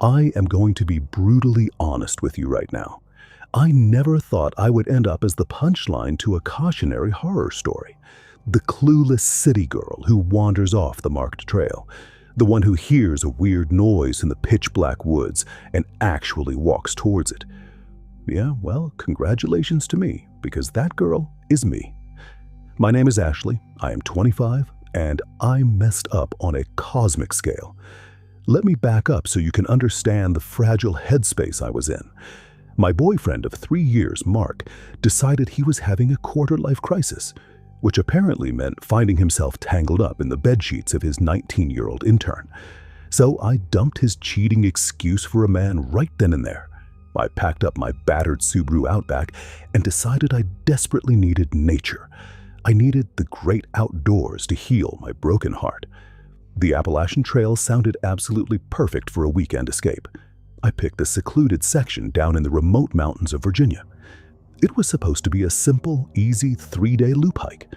I am going to be brutally honest with you right now. I never thought I would end up as the punchline to a cautionary horror story. The clueless city girl who wanders off the marked trail. The one who hears a weird noise in the pitch-black woods and actually walks towards it. Yeah, well, congratulations to me, because that girl is me. My name is Ashley, I am 25, and I messed up on a cosmic scale. Let me back up so you can understand the fragile headspace I was in. My boyfriend of 3 years, Mark, decided he was having a quarter-life crisis, which apparently meant finding himself tangled up in the bedsheets of his 19-year-old intern. So I dumped his cheating excuse for a man right then and there. I packed up my battered Subaru Outback and decided I desperately needed nature. I needed the great outdoors to heal my broken heart. The Appalachian Trail sounded absolutely perfect for a weekend escape. I picked a secluded section down in the remote mountains of Virginia. It was supposed to be a simple, easy 3-day loop hike.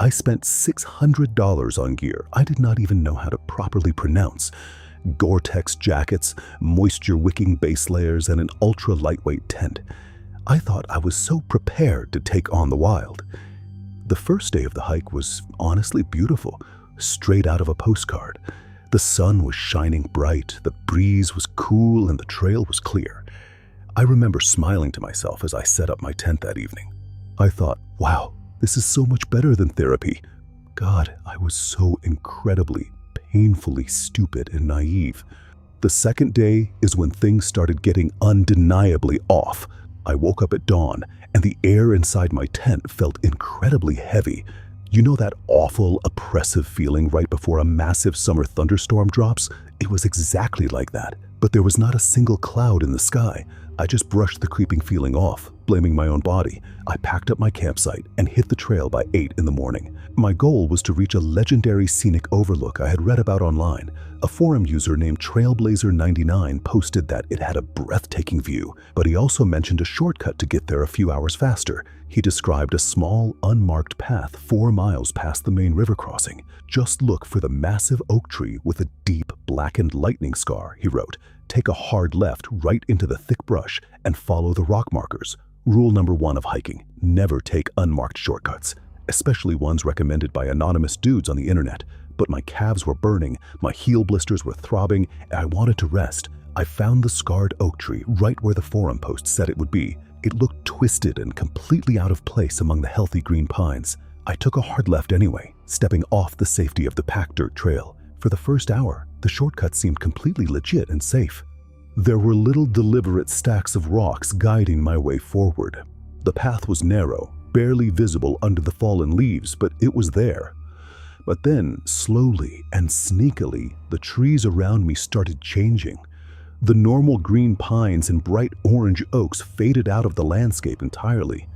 I spent $600 on gear I did not even know how to properly pronounce. Gore-Tex jackets, moisture-wicking base layers, and an ultra-lightweight tent. I thought I was so prepared to take on the wild. The first day of the hike was honestly beautiful, straight out of a postcard. The sun was shining bright, the breeze was cool, and the trail was clear. I remember smiling to myself as I set up my tent that evening. I thought, wow, this is so much better than therapy. God, I was so incredibly, painfully stupid and naive. The second day is when things started getting undeniably off. I woke up at dawn, and the air inside my tent felt incredibly heavy. You know that awful, oppressive feeling right before a massive summer thunderstorm drops? It was exactly like that, but there was not a single cloud in the sky. I just brushed the creeping feeling off, blaming my own body. I packed up my campsite and hit the trail by 8 in the morning. My goal was to reach a legendary scenic overlook I had read about online. A forum user named Trailblazer99 posted that it had a breathtaking view, but he also mentioned a shortcut to get there a few hours faster. He described a small, unmarked path 4 miles past the main river crossing. Just look for the massive oak tree with a deep, blackened lightning scar, he wrote. Take a hard left right into the thick brush and follow the rock markers. Rule number 1 of hiking: never take unmarked shortcuts, especially ones recommended by anonymous dudes on the internet. But my calves were burning, my heel blisters were throbbing, and I wanted to rest. I found the scarred oak tree right where the forum post said it would be. It looked twisted and completely out of place among the healthy green pines. I took a hard left anyway, stepping off the safety of the packed dirt trail. For the first hour, the shortcut seemed completely legit and safe. There were little deliberate stacks of rocks guiding my way forward. The path was narrow, barely visible under the fallen leaves, but it was there. But then, slowly and sneakily, the trees around me started changing. The normal green pines and bright orange oaks faded out of the landscape entirely.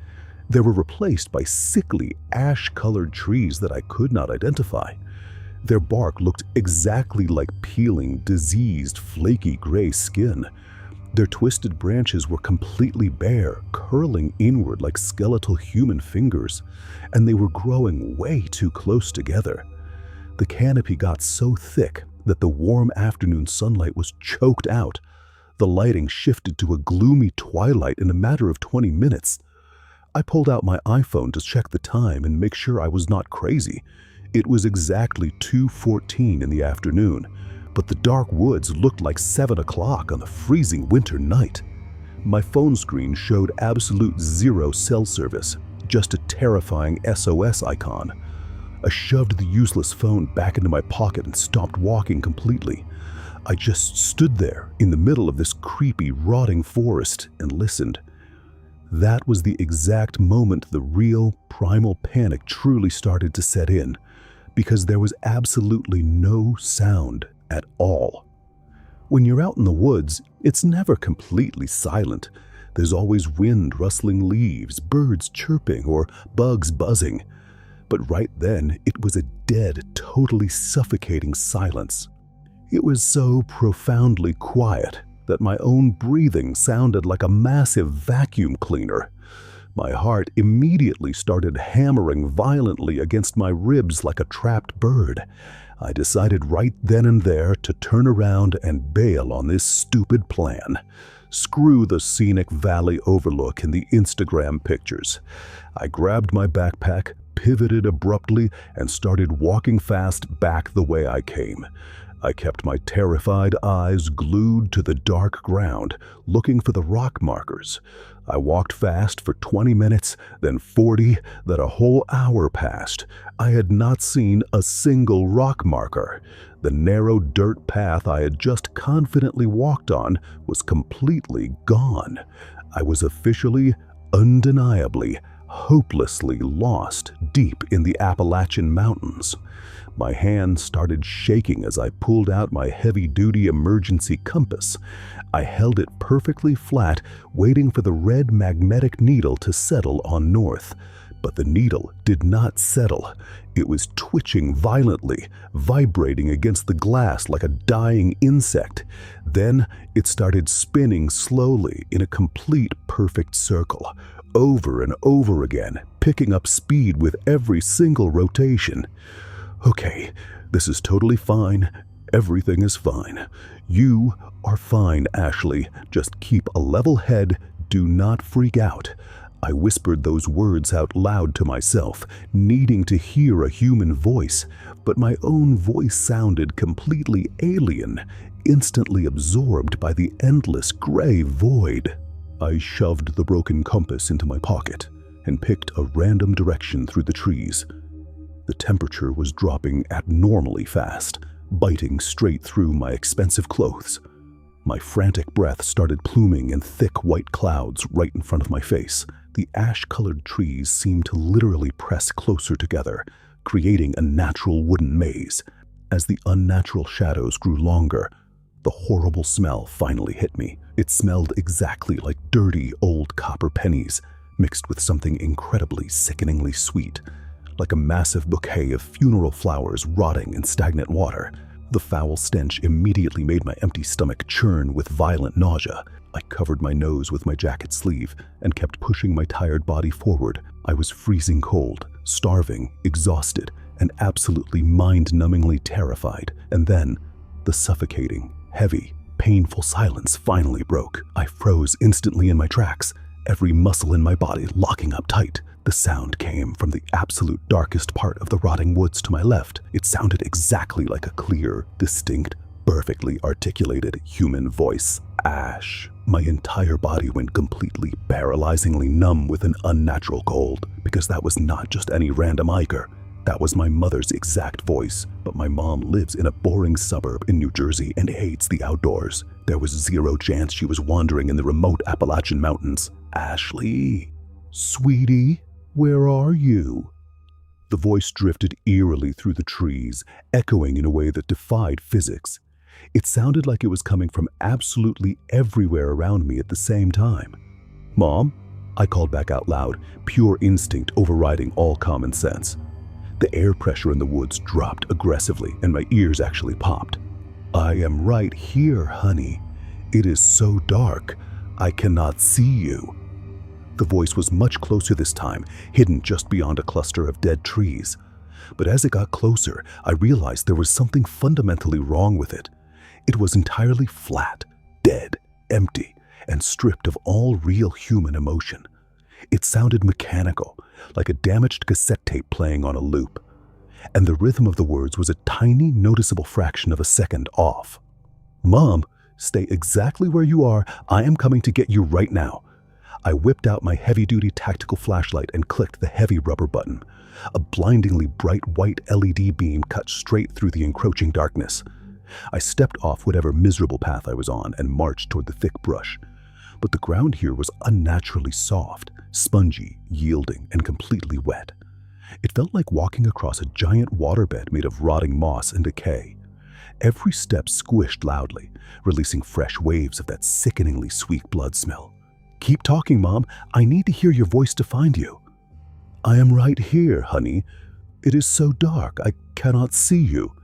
They were replaced by sickly, ash-colored trees that I could not identify. Their bark looked exactly like peeling, diseased, flaky gray skin. Their twisted branches were completely bare, curling inward like skeletal human fingers, and they were growing way too close together. The canopy got so thick that the warm afternoon sunlight was choked out. The lighting shifted to a gloomy twilight in a matter of 20 minutes. I pulled out my iPhone to check the time and make sure I was not crazy. It was exactly 2:14 in the afternoon, but the dark woods looked like 7 o'clock on a freezing winter night. My phone screen showed absolute zero cell service, just a terrifying SOS icon. I shoved the useless phone back into my pocket and stopped walking completely. I just stood there in the middle of this creepy, rotting forest and listened. That was the exact moment the real, primal panic truly started to set in, because there was absolutely no sound at all. When you're out in the woods, it's never completely silent. There's always wind rustling leaves, birds chirping, or bugs buzzing. But right then, it was a dead, totally suffocating silence. It was so profoundly quiet that my own breathing sounded like a massive vacuum cleaner. My heart immediately started hammering violently against my ribs like a trapped bird. I decided right then and there to turn around and bail on this stupid plan. Screw the scenic valley overlook in the Instagram pictures. I grabbed my backpack, pivoted abruptly, and started walking fast back the way I came. I kept my terrified eyes glued to the dark ground, looking for the rock markers. I walked fast for 20 minutes, then 40, then a whole hour passed. I had not seen a single rock marker. The narrow dirt path I had just confidently walked on was completely gone. I was officially, undeniably, hopelessly lost deep in the Appalachian mountains. My hand started shaking as I pulled out my heavy-duty emergency compass. I held it perfectly flat, waiting for the red magnetic needle to settle on north. But the needle did not settle. It was twitching violently, vibrating against the glass like a dying insect. Then it started spinning slowly in a complete perfect circle, over and over again, picking up speed with every single rotation. Okay, this is totally fine. Everything is fine. You are fine, Ashley. Just keep a level head. Do not freak out. I whispered those words out loud to myself, needing to hear a human voice, but my own voice sounded completely alien, instantly absorbed by the endless gray void. I shoved the broken compass into my pocket and picked a random direction through the trees. The temperature was dropping abnormally fast, biting straight through my expensive clothes. My frantic breath started pluming in thick white clouds right in front of my face. The ash-colored trees seemed to literally press closer together, creating a natural wooden maze. As the unnatural shadows grew longer, the horrible smell finally hit me. It smelled exactly like dirty old copper pennies, mixed with something incredibly sickeningly sweet, like a massive bouquet of funeral flowers rotting in stagnant water. The foul stench immediately made my empty stomach churn with violent nausea. I covered my nose with my jacket sleeve and kept pushing my tired body forward. I was freezing cold, starving, exhausted, and absolutely mind-numbingly terrified. And then, the suffocating, heavy, painful silence finally broke. I froze instantly in my tracks, every muscle in my body locking up tight. The sound came from the absolute darkest part of the rotting woods to my left. It sounded exactly like a clear, distinct, perfectly articulated human voice. Ash. My entire body went completely, paralyzingly numb with an unnatural cold, because that was not just any random Iker. That was my mother's exact voice, but my mom lives in a boring suburb in New Jersey and hates the outdoors. There was zero chance she was wandering in the remote Appalachian mountains. Ashley, sweetie, where are you? The voice drifted eerily through the trees, echoing in a way that defied physics. It sounded like it was coming from absolutely everywhere around me at the same time. Mom? I called back out loud, pure instinct overriding all common sense. The air pressure in the woods dropped aggressively, and my ears actually popped. I am right here, honey. It is so dark, I cannot see you. The voice was much closer this time, hidden just beyond a cluster of dead trees. But as it got closer, I realized there was something fundamentally wrong with it. It was entirely flat, dead, empty, and stripped of all real human emotion. It sounded mechanical, like a damaged cassette tape playing on a loop. And the rhythm of the words was a tiny, noticeable fraction of a second off. Mom, stay exactly where you are. I am coming to get you right now. I whipped out my heavy-duty tactical flashlight and clicked the heavy rubber button. A blindingly bright white LED beam cut straight through the encroaching darkness. I stepped off whatever miserable path I was on and marched toward the thick brush. But the ground here was unnaturally soft, spongy, yielding, and completely wet. It felt like walking across a giant waterbed made of rotting moss and decay. Every step squished loudly, releasing fresh waves of that sickeningly sweet blood smell. Keep talking, Mom. I need to hear your voice to find you. I am right here, honey. It is so dark, I cannot see you.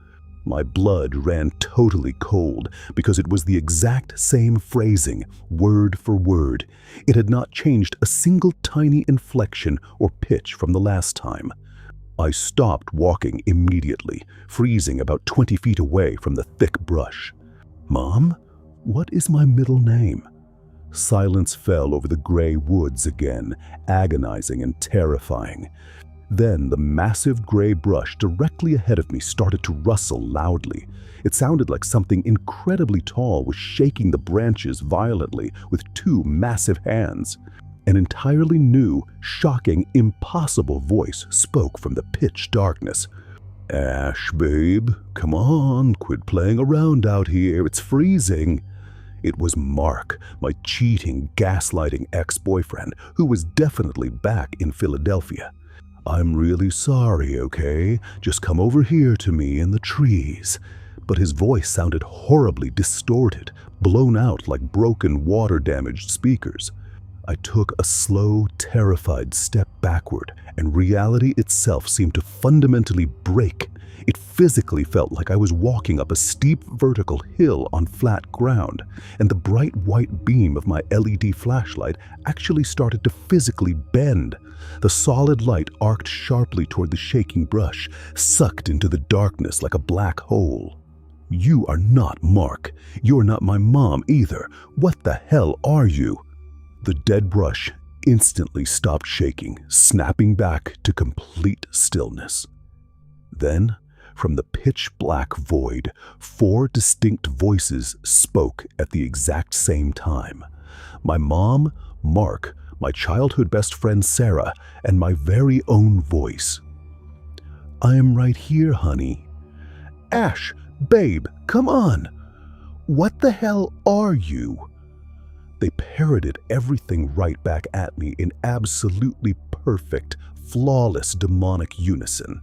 My blood ran totally cold because it was the exact same phrasing, word for word. It had not changed a single tiny inflection or pitch from the last time. I stopped walking immediately, freezing about 20 feet away from the thick brush. "Mom, what is my middle name?" Silence fell over the gray woods again, agonizing and terrifying. Then the massive gray brush directly ahead of me started to rustle loudly. It sounded like something incredibly tall was shaking the branches violently with two massive hands. An entirely new, shocking, impossible voice spoke from the pitch darkness. "Ash, babe, come on, quit playing around out here, it's freezing." It was Mark, my cheating, gaslighting ex-boyfriend, who was definitely back in Philadelphia. "I'm really sorry, okay? Just come over here to me in the trees." But his voice sounded horribly distorted, blown out like broken water-damaged speakers. I took a slow, terrified step backward, and reality itself seemed to fundamentally break. It physically felt like I was walking up a steep vertical hill on flat ground, and the bright white beam of my LED flashlight actually started to physically bend. The solid light arced sharply toward the shaking brush, sucked into the darkness like a black hole. "You are not Mark. You're not my mom either. What the hell are you?" The dead brush instantly stopped shaking, snapping back to complete stillness. Then, from the pitch-black void, 4 distinct voices spoke at the exact same time. My mom, Mark, my childhood best friend Sarah, and my very own voice. "I am right here, honey." "Ash, babe, come on." "What the hell are you?" They parroted everything right back at me in absolutely perfect, flawless demonic unison.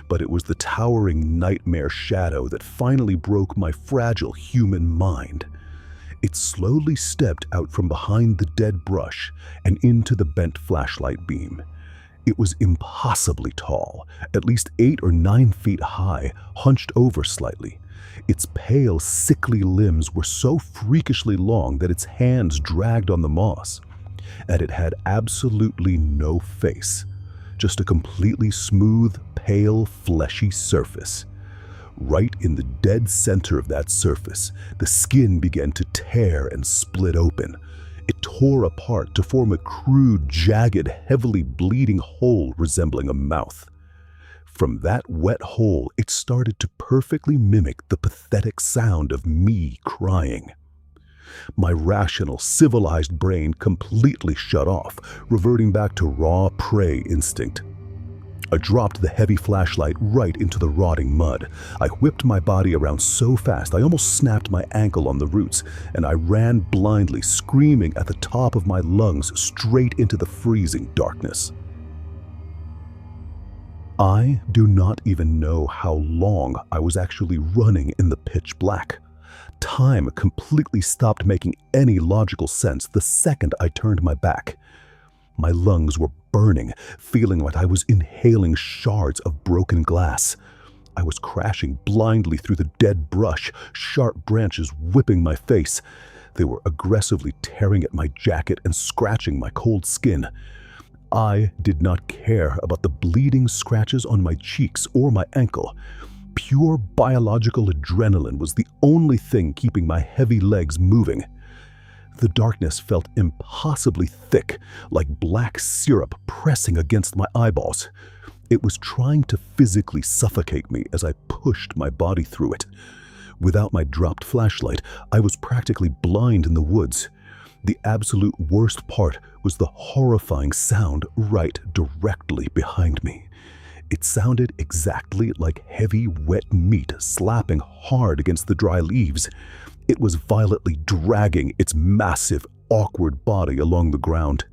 But it was the towering nightmare shadow that finally broke my fragile human mind. It slowly stepped out from behind the dead brush and into the bent flashlight beam. It was impossibly tall, at least 8 or 9 feet high, hunched over slightly. Its pale, sickly limbs were so freakishly long that its hands dragged on the moss. And it had absolutely no face, just a completely smooth, pale, fleshy surface. Right in the dead center of that surface, the skin began to tear and split open. It tore apart to form a crude, jagged, heavily bleeding hole resembling a mouth. From that wet hole, it started to perfectly mimic the pathetic sound of me crying. My rational, civilized brain completely shut off, reverting back to raw prey instinct. I dropped the heavy flashlight right into the rotting mud. I whipped my body around so fast I almost snapped my ankle on the roots, and I ran blindly, screaming at the top of my lungs straight into the freezing darkness. I do not even know how long I was actually running in the pitch black. Time completely stopped making any logical sense the second I turned my back. My lungs were burning, feeling like I was inhaling shards of broken glass. I was crashing blindly through the dead brush, sharp branches whipping my face. They were aggressively tearing at my jacket and scratching my cold skin. I did not care about the bleeding scratches on my cheeks or my ankle. Pure biological adrenaline was the only thing keeping my heavy legs moving. The darkness felt impossibly thick, like black syrup pressing against my eyeballs. It was trying to physically suffocate me as I pushed my body through it. Without my dropped flashlight, I was practically blind in the woods. The absolute worst part was the horrifying sound right directly behind me. It sounded exactly like heavy, wet meat slapping hard against the dry leaves. It was violently dragging its massive, awkward body along the ground.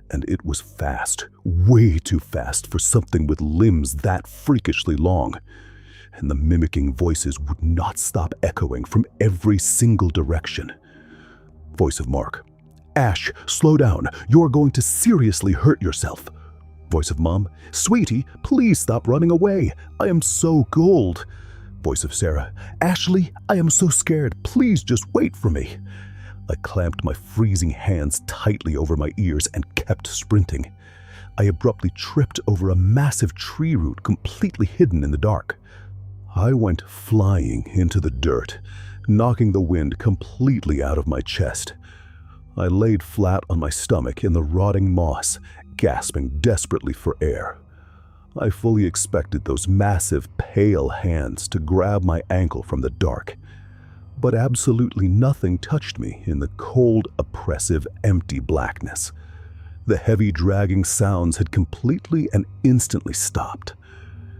And it was fast, way too fast for something with limbs that freakishly long. And the mimicking voices would not stop echoing from every single direction. Voice of Mark. "Ash, slow down. You're going to seriously hurt yourself." Voice of Mom. "Sweetie, please stop running away. I am so cold." Voice of Sarah. Ashley, I am so scared. Please just wait for me. I clamped my freezing hands tightly over my ears and kept sprinting. I abruptly tripped over a massive tree root completely hidden in the dark. I went flying into the dirt, knocking the wind completely out of my chest. I laid flat on my stomach in the rotting moss, gasping desperately for air. I fully expected those massive, pale hands to grab my ankle from the dark. But absolutely nothing touched me in the cold, oppressive, empty blackness. The heavy, dragging sounds had completely and instantly stopped.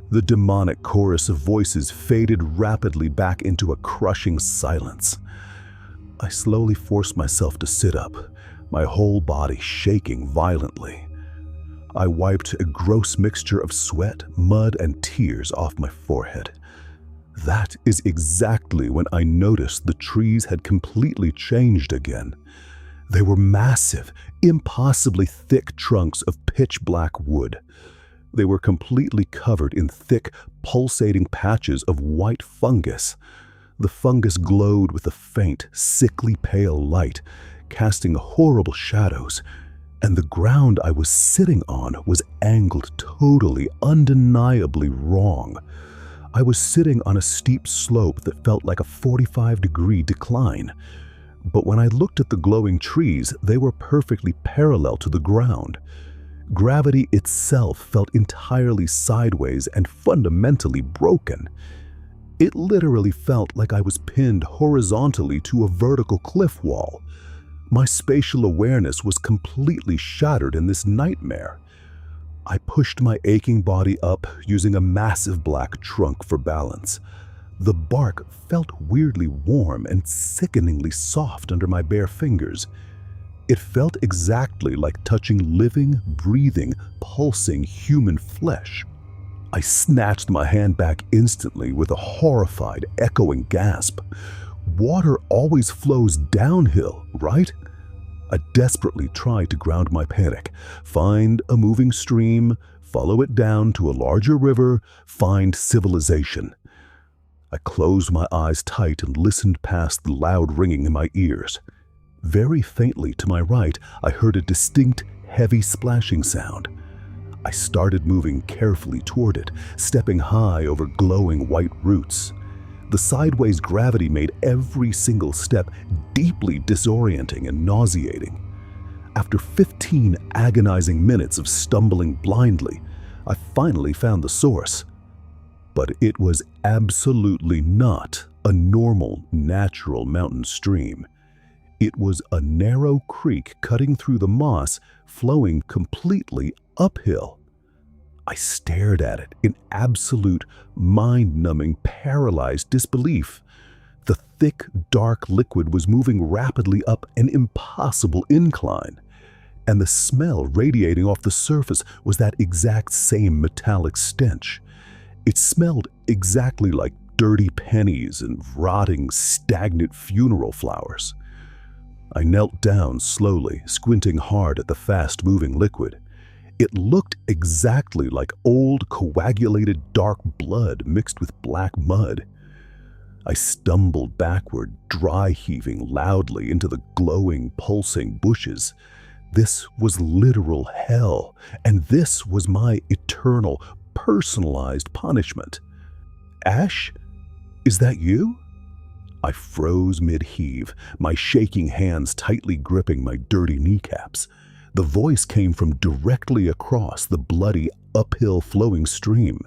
The demonic chorus of voices faded rapidly back into a crushing silence. I slowly forced myself to sit up, my whole body shaking violently. I wiped a gross mixture of sweat, mud, and tears off my forehead. That is exactly when I noticed the trees had completely changed again. They were massive, impossibly thick trunks of pitch-black wood. They were completely covered in thick, pulsating patches of white fungus. The fungus glowed with a faint, sickly pale light, casting horrible shadows, and the ground I was sitting on was angled totally, undeniably wrong. I was sitting on a steep slope that felt like a 45-degree decline. But when I looked at the glowing trees, they were perfectly parallel to the ground. Gravity itself felt entirely sideways and fundamentally broken. It literally felt like I was pinned horizontally to a vertical cliff wall. My spatial awareness was completely shattered in this nightmare. I pushed my aching body up using a massive black trunk for balance. The bark felt weirdly warm and sickeningly soft under my bare fingers. It felt exactly like touching living, breathing, pulsing human flesh. I snatched my hand back instantly with a horrified, echoing gasp. Water always flows downhill, right? I desperately tried to ground my panic, find a moving stream, follow it down to a larger river, find civilization. I closed my eyes tight and listened past the loud ringing in my ears. Very faintly to my right, I heard a distinct, heavy splashing sound. I started moving carefully toward it, stepping high over glowing white roots. The sideways gravity made every single step deeply disorienting and nauseating. After 15 agonizing minutes of stumbling blindly, I finally found the source. But it was absolutely not a normal, natural mountain stream. It was a narrow creek cutting through the moss, flowing completely uphill. I stared at it in absolute, mind-numbing, paralyzed disbelief. The thick, dark liquid was moving rapidly up an impossible incline, and the smell radiating off the surface was that exact same metallic stench. It smelled exactly like dirty pennies and rotting, stagnant funeral flowers. I knelt down slowly, squinting hard at the fast-moving liquid. It looked exactly like old, coagulated dark blood mixed with black mud. I stumbled backward, dry heaving loudly into the glowing, pulsing bushes. This was literal hell, and this was my eternal, personalized punishment. Ash, is that you? I froze mid-heave, my shaking hands tightly gripping my dirty kneecaps. The voice came from directly across the bloody, uphill flowing stream.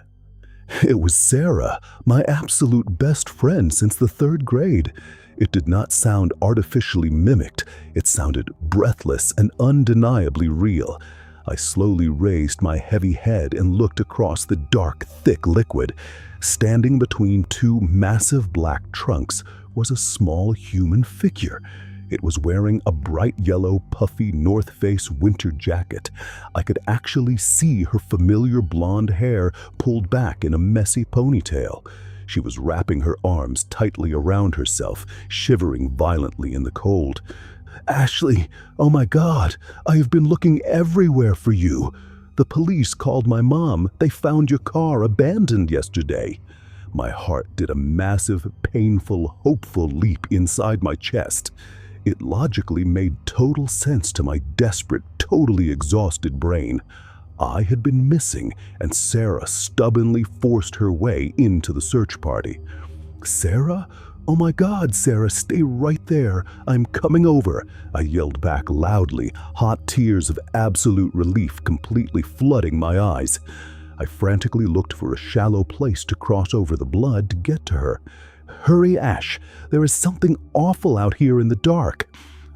It was Sarah, my absolute best friend since the 3rd grade. It did not sound artificially mimicked. It sounded breathless and undeniably real. I slowly raised my heavy head and looked across the dark, thick liquid. Standing between two massive black trunks was a small human figure. It was wearing a bright yellow, puffy North Face winter jacket. I could actually see her familiar blonde hair pulled back in a messy ponytail. She was wrapping her arms tightly around herself, shivering violently in the cold. "Ashley, oh my God, I have been looking everywhere for you. The police called my mom. They found your car abandoned yesterday. My heart did a massive, painful, hopeful leap inside my chest. It logically made total sense to my desperate, totally exhausted brain. I had been missing, and Sarah stubbornly forced her way into the search party. "Sarah? Oh my God, Sarah, stay right there. I'm coming over," I yelled back loudly, hot tears of absolute relief completely flooding my eyes. I frantically looked for a shallow place to cross over the blood to get to her. "Hurry, Ash. There is something awful out here in the dark."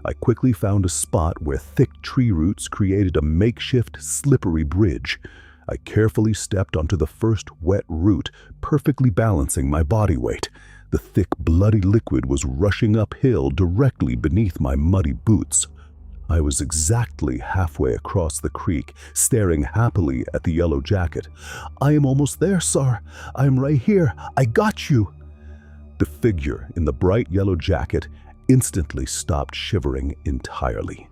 I quickly found a spot where thick tree roots created a makeshift, slippery bridge. I carefully stepped onto the first wet root, perfectly balancing my body weight. The thick, bloody liquid was rushing uphill directly beneath my muddy boots. I was exactly halfway across the creek, staring happily at the yellow jacket. "I am almost there, sir. I am right here. I got you." The figure in the bright yellow jacket instantly stopped shivering entirely.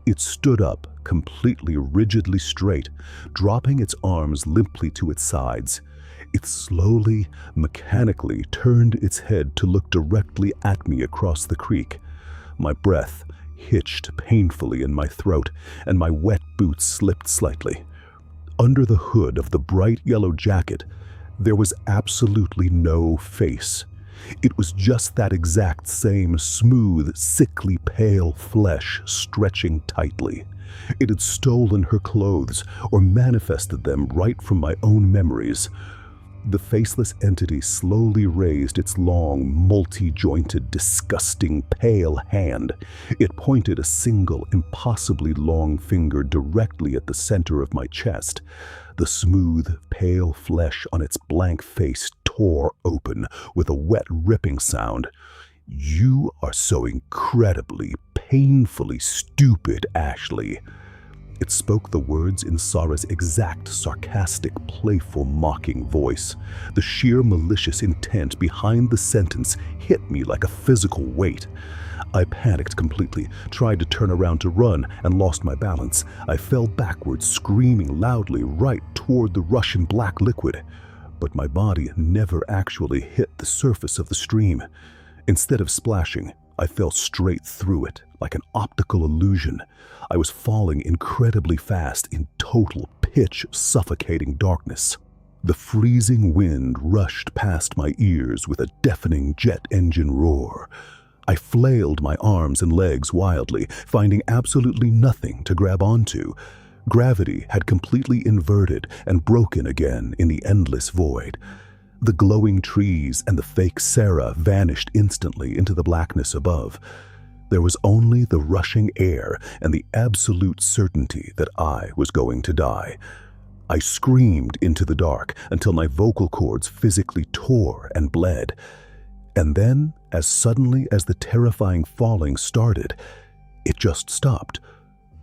It stood up, completely rigidly straight, dropping its arms limply to its sides. It slowly, mechanically turned its head to look directly at me across the creek. My breath hitched painfully in my throat, and my wet boots slipped slightly. Under the hood of the bright yellow jacket, there was absolutely no face. It was just that exact same smooth, sickly pale flesh stretching tightly. It had stolen her clothes or manifested them right from my own memories. The faceless entity slowly raised its long, multi-jointed, disgusting, pale hand. It pointed a single, impossibly long finger directly at the center of my chest. The smooth, pale flesh on its blank face tore open with a wet, ripping sound. "You are so incredibly, painfully stupid, Ashley." It spoke the words in Sarah's exact, sarcastic, playful, mocking voice. The sheer malicious intent behind the sentence hit me like a physical weight. I panicked completely, tried to turn around to run, and lost my balance. I fell backwards, screaming loudly right toward the Russian black liquid. But my body never actually hit the surface of the stream. Instead of splashing, I fell straight through it, like an optical illusion. I was falling incredibly fast in total pitch suffocating darkness. The freezing wind rushed past my ears with a deafening jet engine roar. I flailed my arms and legs wildly, finding absolutely nothing to grab onto. Gravity had completely inverted and broken again in the endless void. The glowing trees and the fake Sarah vanished instantly into the blackness above. There was only the rushing air and the absolute certainty that I was going to die. I screamed into the dark until my vocal cords physically tore and bled. And then, as suddenly as the terrifying falling started, it just stopped.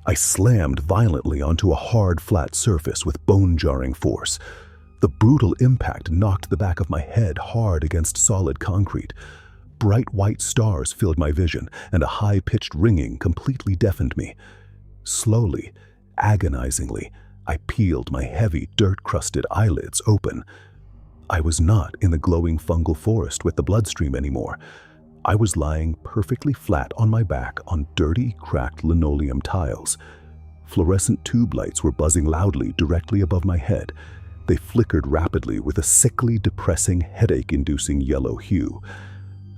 I slammed violently onto a hard, flat surface with bone-jarring force. The brutal impact knocked the back of my head hard against solid concrete. Bright white stars filled my vision, and a high-pitched ringing completely deafened me. Slowly, agonizingly, I peeled my heavy, dirt-crusted eyelids open. I was not in the glowing fungal forest with the bloodstream anymore. I was lying perfectly flat on my back on dirty, cracked linoleum tiles. Fluorescent tube lights were buzzing loudly directly above my head. They flickered rapidly with a sickly, depressing, headache-inducing yellow hue.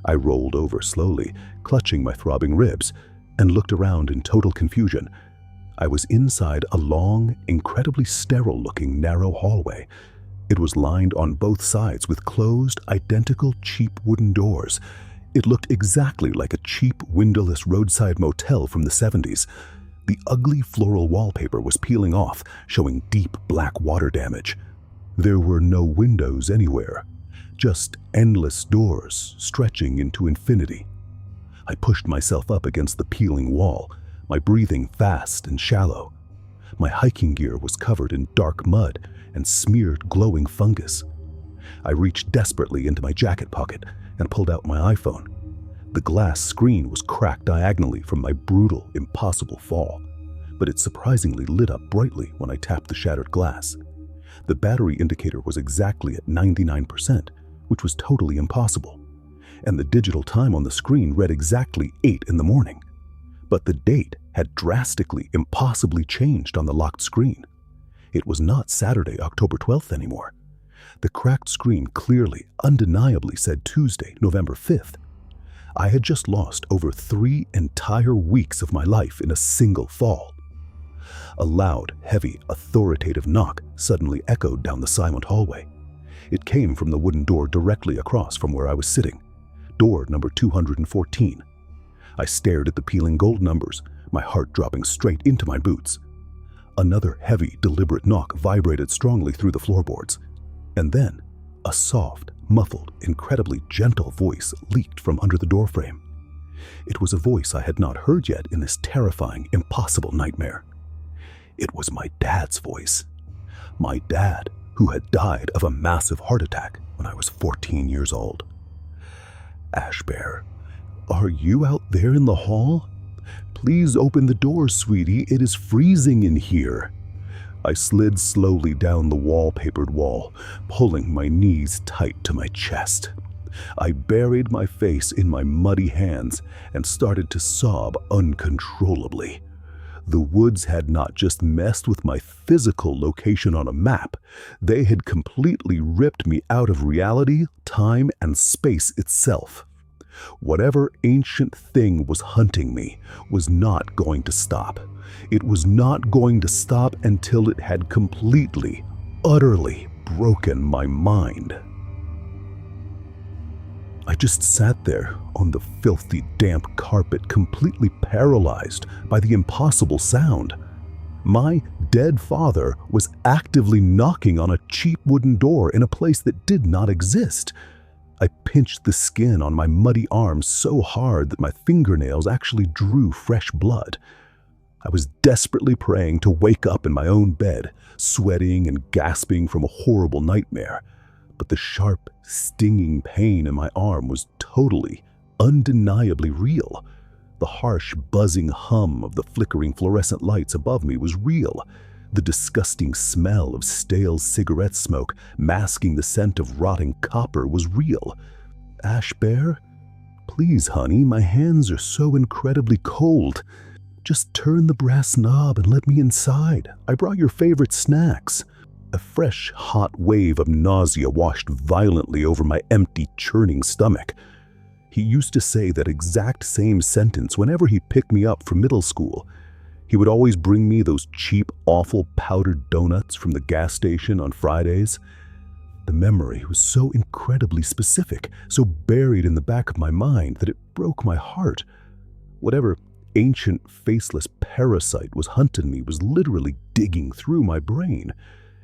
I rolled over slowly, clutching my throbbing ribs, and looked around in total confusion. I was inside a long, incredibly sterile-looking narrow hallway. It was lined on both sides with closed, identical cheap wooden doors. It looked exactly like a cheap, windowless roadside motel from the 70s. The ugly floral wallpaper was peeling off, showing deep black water damage. There were no windows anywhere, just endless doors stretching into infinity. I pushed myself up against the peeling wall, my breathing fast and shallow. My hiking gear was covered in dark mud and smeared glowing fungus. I reached desperately into my jacket pocket and pulled out my iPhone. The glass screen was cracked diagonally from my brutal, impossible fall, but it surprisingly lit up brightly when I tapped the shattered glass. The battery indicator was exactly at 99%, which was totally impossible, and the digital time on the screen read exactly 8 in the morning. But the date had drastically, impossibly changed on the locked screen. It was not Saturday, October 12th anymore. The cracked screen clearly, undeniably said Tuesday, November 5th. I had just lost over 3 entire weeks of my life in a single fall. A loud, heavy, authoritative knock suddenly echoed down the silent hallway. It came from the wooden door directly across from where I was sitting. Door number 214. I stared at the peeling gold numbers, my heart dropping straight into my boots. Another heavy, deliberate knock vibrated strongly through the floorboards. And then, a soft, muffled, incredibly gentle voice leaked from under the doorframe. It was a voice I had not heard yet in this terrifying, impossible nightmare. It was my dad's voice. My dad, who had died of a massive heart attack when I was 14 years old. "Ashbear, are you out there in the hall? Please open the door, sweetie. It is freezing in here." I slid slowly down the wallpapered wall, pulling my knees tight to my chest. I buried my face in my muddy hands and started to sob uncontrollably. The woods had not just messed with my physical location on a map, they had completely ripped me out of reality, time, and space itself. Whatever ancient thing was hunting me was not going to stop. It was not going to stop until it had completely, utterly broken my mind. I just sat there on the filthy, damp carpet, completely paralyzed by the impossible sound. My dead father was actively knocking on a cheap wooden door in a place that did not exist. I pinched the skin on my muddy arms so hard that my fingernails actually drew fresh blood. I was desperately praying to wake up in my own bed, sweating and gasping from a horrible nightmare. But the sharp, stinging pain in my arm was totally, undeniably real. The harsh, buzzing hum of the flickering fluorescent lights above me was real. The disgusting smell of stale cigarette smoke masking the scent of rotting copper was real. "Ashbear, please, honey, my hands are so incredibly cold. Just turn the brass knob and let me inside. I brought your favorite snacks." A fresh, hot wave of nausea washed violently over my empty, churning stomach. He used to say that exact same sentence whenever he picked me up from middle school. He would always bring me those cheap, awful powdered donuts from the gas station on Fridays. The memory was so incredibly specific, so buried in the back of my mind that it broke my heart. Whatever ancient, faceless parasite was hunting me was literally digging through my brain.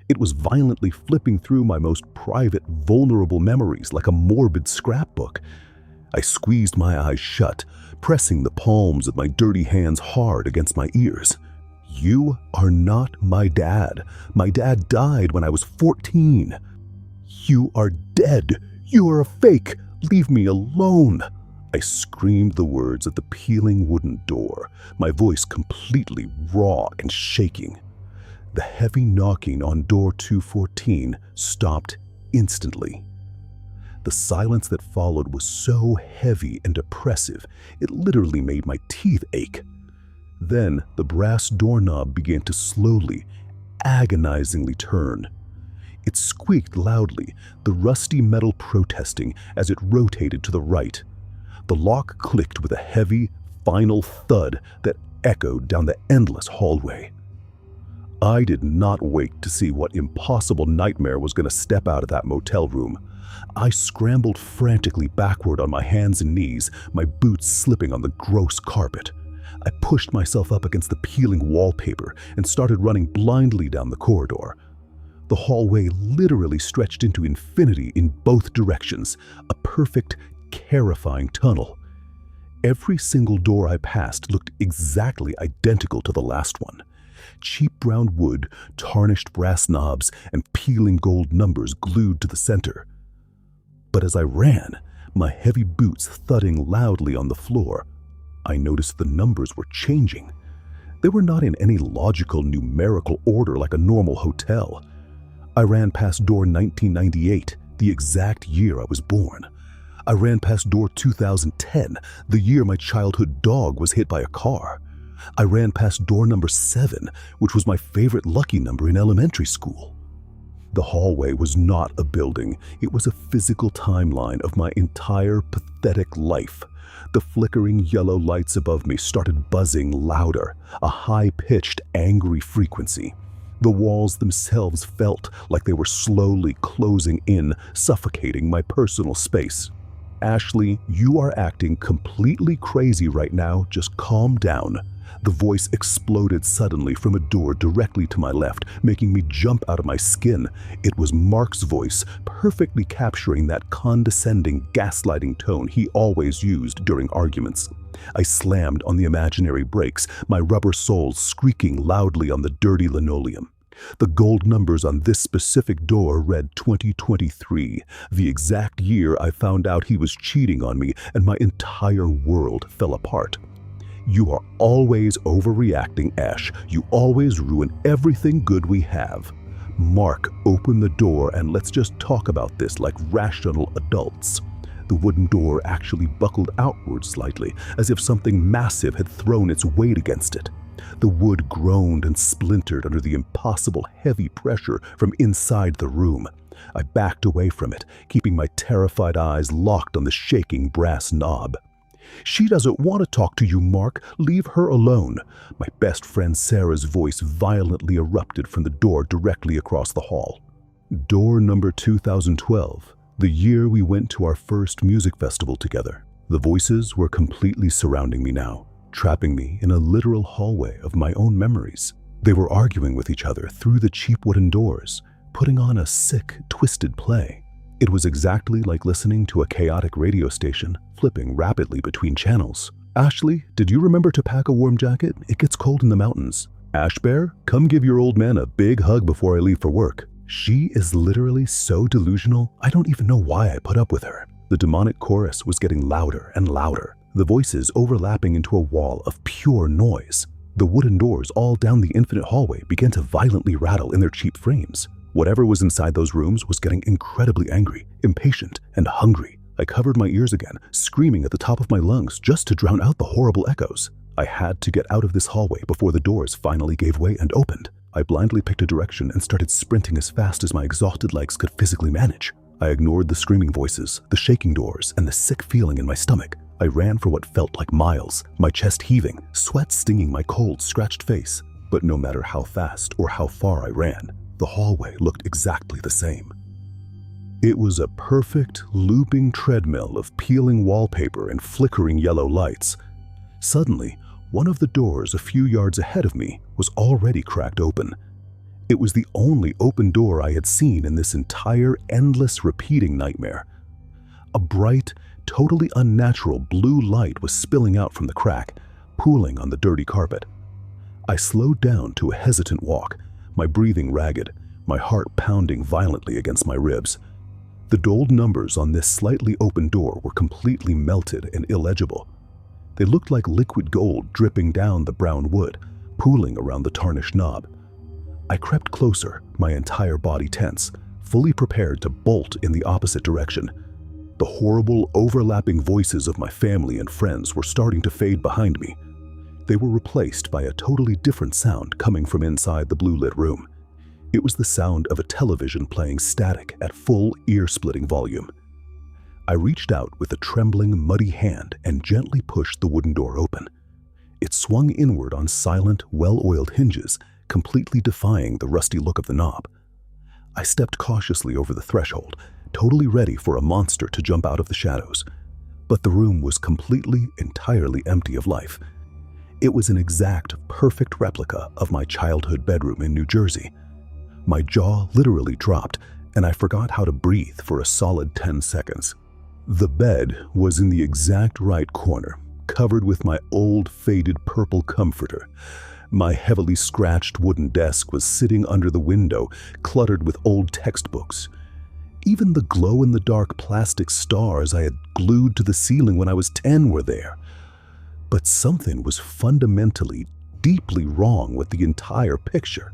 It was violently flipping through my most private, vulnerable memories like a morbid scrapbook. I squeezed my eyes shut, pressing the palms of my dirty hands hard against my ears. "You are not my dad. My dad died when I was 14. You are dead. You are a fake. Leave me alone." I screamed the words at the peeling wooden door, my voice completely raw and shaking. The heavy knocking on door 214 stopped instantly. The silence that followed was so heavy and oppressive, it literally made my teeth ache. Then the brass doorknob began to slowly, agonizingly turn. It squeaked loudly, the rusty metal protesting as it rotated to the right. The lock clicked with a heavy, final thud that echoed down the endless hallway. I did not wait to see what impossible nightmare was going to step out of that motel room. I scrambled frantically backward on my hands and knees, my boots slipping on the gross carpet. I pushed myself up against the peeling wallpaper and started running blindly down the corridor. The hallway literally stretched into infinity in both directions, a perfect, terrifying tunnel. Every single door I passed looked exactly identical to the last one. Cheap brown wood, tarnished brass knobs, and peeling gold numbers glued to the center. But as I ran, my heavy boots thudding loudly on the floor, I noticed the numbers were changing. They were not in any logical numerical order like a normal hotel. I ran past door 1998, the exact year I was born. I ran past door 2010, the year my childhood dog was hit by a car. I ran past door number 7, which was my favorite lucky number in elementary school. The hallway was not a building, it was a physical timeline of my entire pathetic life. The flickering yellow lights above me started buzzing louder, a high-pitched, angry frequency. The walls themselves felt like they were slowly closing in, suffocating my personal space. Ashley, you are acting completely crazy right now, just calm down. The voice exploded suddenly from a door directly to my left, making me jump out of my skin. It was Mark's voice, perfectly capturing that condescending, gaslighting tone he always used during arguments. I slammed on the imaginary brakes, my rubber soles squeaking loudly on the dirty linoleum. The gold numbers on this specific door read 2023, the exact year I found out he was cheating on me, and my entire world fell apart. You are always overreacting, Ash. You always ruin everything good we have. Mark, open the door and let's just talk about this like rational adults. The wooden door actually buckled outward slightly, as if something massive had thrown its weight against it. The wood groaned and splintered under the impossible heavy pressure from inside the room. I backed away from it, keeping my terrified eyes locked on the shaking brass knob. She doesn't want to talk to you, Mark. Leave her alone. My best friend Sarah's voice violently erupted from the door directly across the hall. Door number 2012, the year we went to our first music festival together. The voices were completely surrounding me now, trapping me in a literal hallway of my own memories. They were arguing with each other through the cheap wooden doors, putting on a sick, twisted play. It was exactly like listening to a chaotic radio station, flipping rapidly between channels. Ashley, did you remember to pack a warm jacket? It gets cold in the mountains. Ash Bear, come give your old man a big hug before I leave for work. She is literally so delusional, I don't even know why I put up with her. The demonic chorus was getting louder and louder, the voices overlapping into a wall of pure noise. The wooden doors all down the infinite hallway began to violently rattle in their cheap frames. Whatever was inside those rooms was getting incredibly angry, impatient, and hungry. I covered my ears again, screaming at the top of my lungs just to drown out the horrible echoes. I had to get out of this hallway before the doors finally gave way and opened. I blindly picked a direction and started sprinting as fast as my exhausted legs could physically manage. I ignored the screaming voices, the shaking doors, and the sick feeling in my stomach. I ran for what felt like miles, my chest heaving, sweat stinging my cold, scratched face. But no matter how fast or how far I ran, the hallway looked exactly the same. It was a perfect, looping treadmill of peeling wallpaper and flickering yellow lights. Suddenly, one of the doors a few yards ahead of me was already cracked open. It was the only open door I had seen in this entire endless repeating nightmare. A bright, totally unnatural blue light was spilling out from the crack, pooling on the dirty carpet. I slowed down to a hesitant walk, my breathing ragged, my heart pounding violently against my ribs. The dulled numbers on this slightly open door were completely melted and illegible. They looked like liquid gold dripping down the brown wood, pooling around the tarnished knob. I crept closer, my entire body tense, fully prepared to bolt in the opposite direction. The horrible, overlapping voices of my family and friends were starting to fade behind me. They were replaced by a totally different sound coming from inside the blue-lit room. It was the sound of a television playing static at full ear-splitting volume. I reached out with a trembling, muddy hand and gently pushed the wooden door open. It swung inward on silent, well-oiled hinges, completely defying the rusty look of the knob. I stepped cautiously over the threshold, totally ready for a monster to jump out of the shadows. But the room was completely, entirely empty of life. It was an exact, perfect replica of my childhood bedroom in New Jersey. My jaw literally dropped, and I forgot how to breathe for a solid 10 seconds. The bed was in the exact right corner, covered with my old, faded purple comforter. My heavily scratched wooden desk was sitting under the window, cluttered with old textbooks. Even the glow-in-the-dark plastic stars I had glued to the ceiling when I was 10 were there. But something was fundamentally, deeply wrong with the entire picture.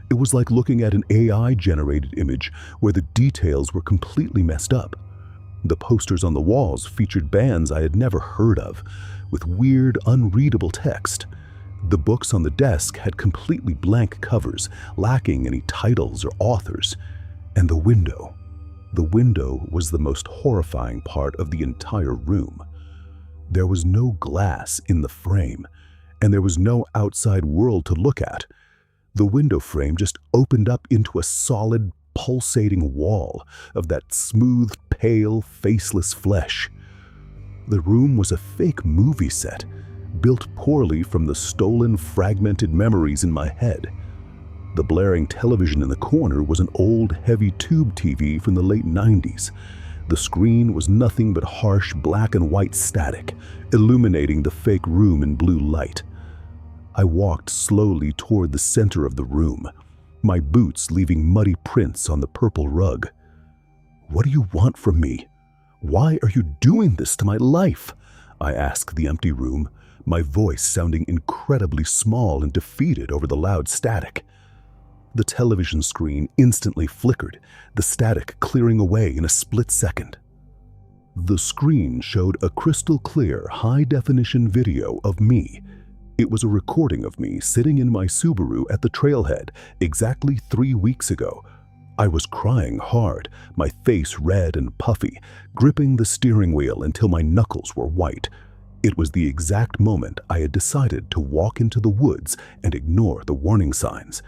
It was like looking at an AI-generated image where the details were completely messed up. The posters on the walls featured bands I had never heard of, with weird, unreadable text. The books on the desk had completely blank covers, lacking any titles or authors. And the window was the most horrifying part of the entire room. There was no glass in the frame, and there was no outside world to look at. The window frame just opened up into a solid, pulsating wall of that smooth, pale, faceless flesh. The room was a fake movie set, built poorly from the stolen, fragmented memories in my head. The blaring television in the corner was an old, heavy tube TV from the late 90s. The screen was nothing but harsh black and white static, illuminating the fake room in blue light. I walked slowly toward the center of the room, my boots leaving muddy prints on the purple rug. "What do you want from me? Why are you doing this to my life?" I asked the empty room, my voice sounding incredibly small and defeated over the loud static. The television screen instantly flickered, the static clearing away in a split second. The screen showed a crystal-clear, high-definition video of me. It was a recording of me sitting in my Subaru at the trailhead exactly 3 weeks ago. I was crying hard, my face red and puffy, gripping the steering wheel until my knuckles were white. It was the exact moment I had decided to walk into the woods and ignore the warning signs.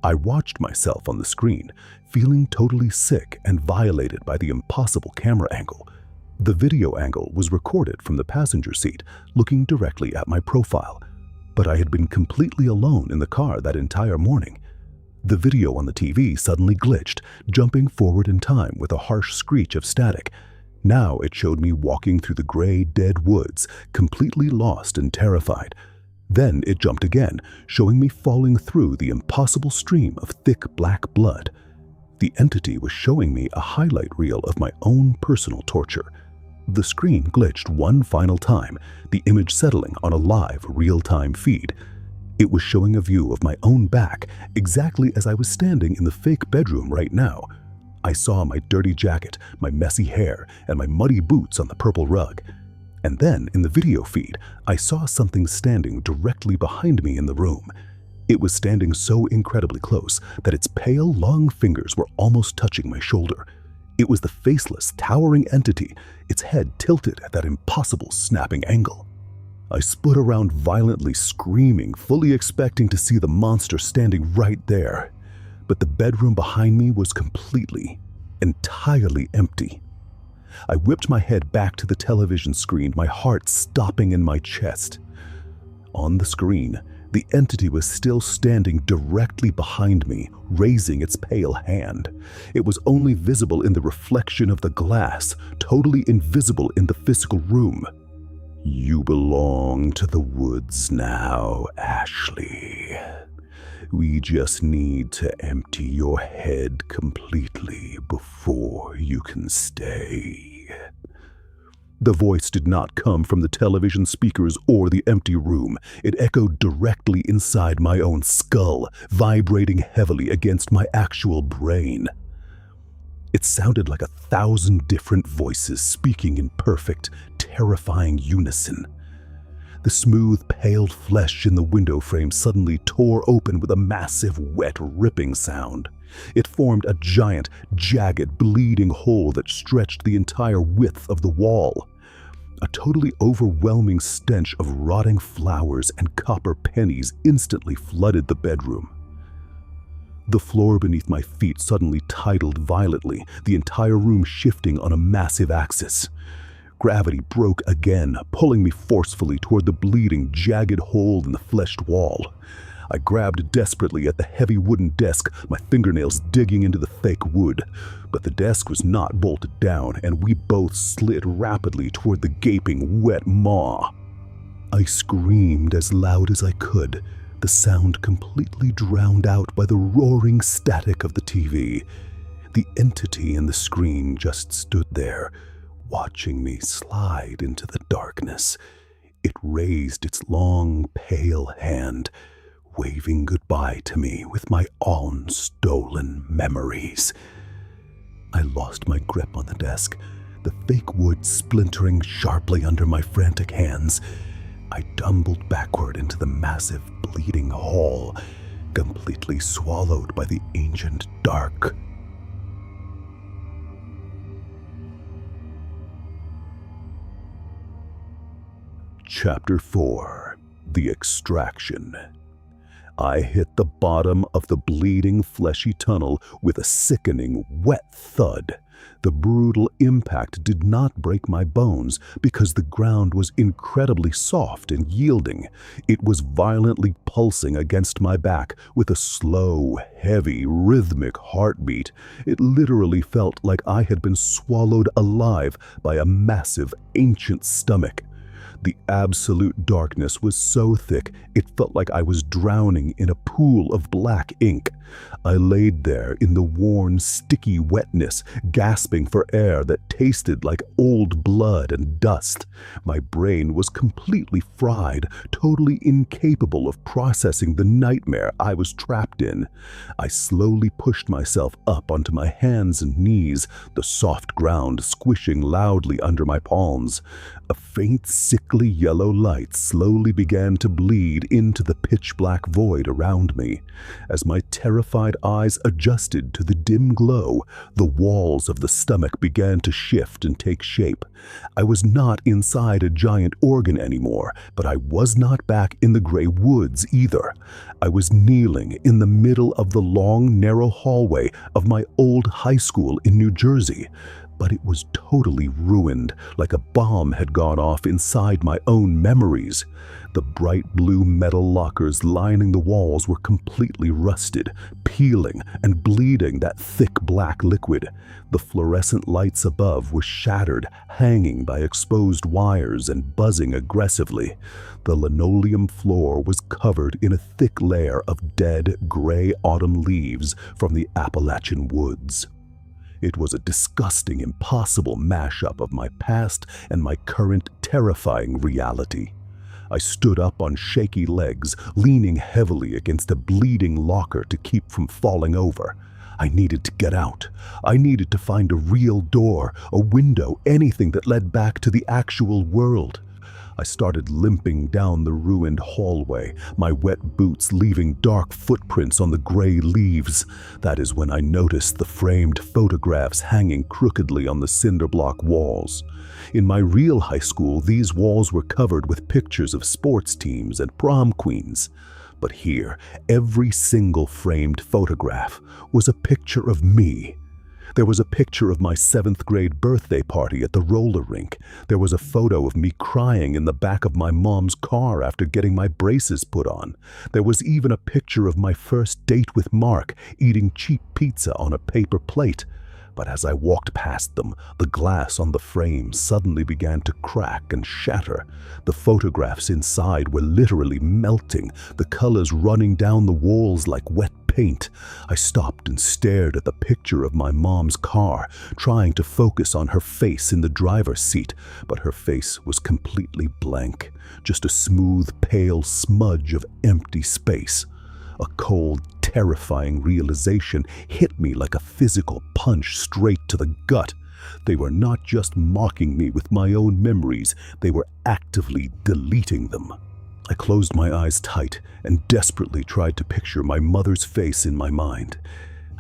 I watched myself on the screen, feeling totally sick and violated by the impossible camera angle. The video angle was recorded from the passenger seat, looking directly at my profile. But I had been completely alone in the car that entire morning. The video on the TV suddenly glitched, jumping forward in time with a harsh screech of static. Now it showed me walking through the gray, dead woods, completely lost and terrified. Then it jumped again, showing me falling through the impossible stream of thick black blood. The entity was showing me a highlight reel of my own personal torture. The screen glitched one final time, the image settling on a live, real-time feed. It was showing a view of my own back, exactly as I was standing in the fake bedroom right now. I saw my dirty jacket, my messy hair, and my muddy boots on the purple rug. And then, in the video feed, I saw something standing directly behind me in the room. It was standing so incredibly close that its pale, long fingers were almost touching my shoulder. It was the faceless, towering entity, its head tilted at that impossible snapping angle. I split around violently, screaming, fully expecting to see the monster standing right there. But the bedroom behind me was completely, entirely empty. I whipped my head back to the television screen, my heart stopping in my chest. On the screen, the entity was still standing directly behind me, raising its pale hand. It was only visible in the reflection of the glass, totally invisible in the physical room. "You belong to the woods now, Ashley. We just need to empty your head completely before you can stay." The voice did not come from the television speakers or the empty room. It echoed directly inside my own skull, vibrating heavily against my actual brain. It sounded like 1,000 different voices speaking in perfect, terrifying unison. The smooth, pale flesh in the window frame suddenly tore open with a massive, wet, ripping sound. It formed a giant, jagged, bleeding hole that stretched the entire width of the wall. A totally overwhelming stench of rotting flowers and copper pennies instantly flooded the bedroom. The floor beneath my feet suddenly tidaled violently, the entire room shifting on a massive axis. Gravity broke again, pulling me forcefully toward the bleeding, jagged hole in the fleshed wall. I grabbed desperately at the heavy wooden desk, my fingernails digging into the fake wood. But the desk was not bolted down, and we both slid rapidly toward the gaping, wet maw. I screamed as loud as I could, the sound completely drowned out by the roaring static of the TV. The entity in the screen just stood there, watching me slide into the darkness. It raised its long, pale hand, waving goodbye to me with my own stolen memories. I lost my grip on the desk, the fake wood splintering sharply under my frantic hands. I tumbled backward into the massive, bleeding hall, completely swallowed by the ancient dark. Chapter 4: The Extraction. I hit the bottom of the bleeding, fleshy tunnel with a sickening, wet thud. The brutal impact did not break my bones because the ground was incredibly soft and yielding. It was violently pulsing against my back with a slow, heavy, rhythmic heartbeat. It literally felt like I had been swallowed alive by a massive, ancient stomach. The absolute darkness was so thick, it felt like I was drowning in a pool of black ink. I laid there in the worn, sticky wetness, gasping for air that tasted like old blood and dust. My brain was completely fried, totally incapable of processing the nightmare I was trapped in. I slowly pushed myself up onto my hands and knees, the soft ground squishing loudly under my palms. A faint, sickly yellow light slowly began to bleed into the pitch-black void around me. As my terrified eyes adjusted to the dim glow, the walls of the stomach began to shift and take shape. I was not inside a giant organ anymore, but I was not back in the gray woods either. I was kneeling in the middle of the long, narrow hallway of my old high school in New Jersey. But it was totally ruined, like a bomb had gone off inside my own memories. The bright blue metal lockers lining the walls were completely rusted, peeling and bleeding that thick black liquid. The fluorescent lights above were shattered, hanging by exposed wires and buzzing aggressively. The linoleum floor was covered in a thick layer of dead, gray autumn leaves from the Appalachian woods. It was a disgusting, impossible mashup of my past and my current terrifying reality. I stood up on shaky legs, leaning heavily against a bleeding locker to keep from falling over. I needed to get out. I needed to find a real door, a window, anything that led back to the actual world. I started limping down the ruined hallway, my wet boots leaving dark footprints on the gray leaves. That is when I noticed the framed photographs hanging crookedly on the cinder block walls. In my real high school, these walls were covered with pictures of sports teams and prom queens. But here, every single framed photograph was a picture of me. There was a picture of my 7th grade birthday party at the roller rink. There was a photo of me crying in the back of my mom's car after getting my braces put on. There was even a picture of my first date with Mark, eating cheap pizza on a paper plate. But as I walked past them, the glass on the frame suddenly began to crack and shatter. The photographs inside were literally melting, the colors running down the walls like wet paint. I stopped and stared at the picture of my mom's car, trying to focus on her face in the driver's seat, but her face was completely blank, just a smooth, pale smudge of empty space. A cold, terrifying realization hit me like a physical punch straight to the gut. They were not just mocking me with my own memories, they were actively deleting them. I closed my eyes tight and desperately tried to picture my mother's face in my mind.